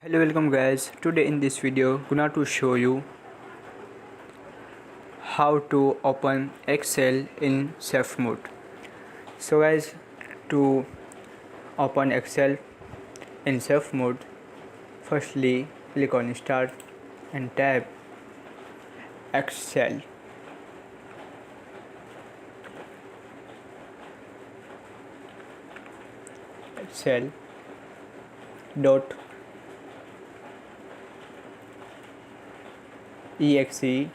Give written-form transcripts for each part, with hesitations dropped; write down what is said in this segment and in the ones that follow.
Hello, welcome guys. Today in this video gonna to show you how to open Excel in safe mode. So guys, to open Excel in safe mode, firstly click on start and type Excel. Excel dot exe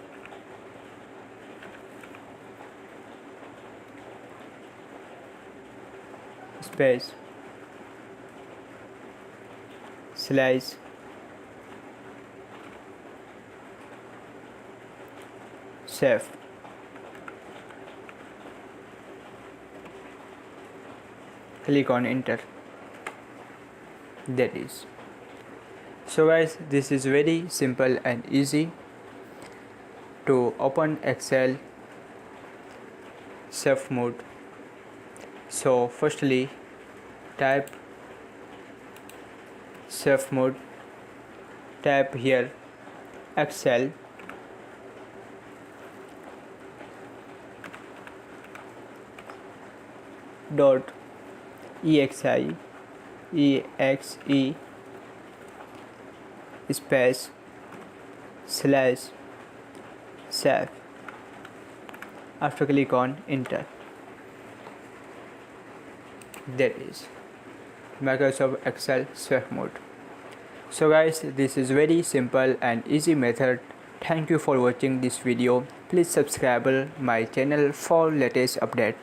space slash save. Click on enter. That is. So guys, this is very simple and easy to open Excel safe mode. So firstly type safe mode, type here Excel dot exe space slash save. After click on enter. That is Microsoft Excel safe mode. So guys, this is very simple and easy method. Thank you for watching this video. Please subscribe my channel for latest update.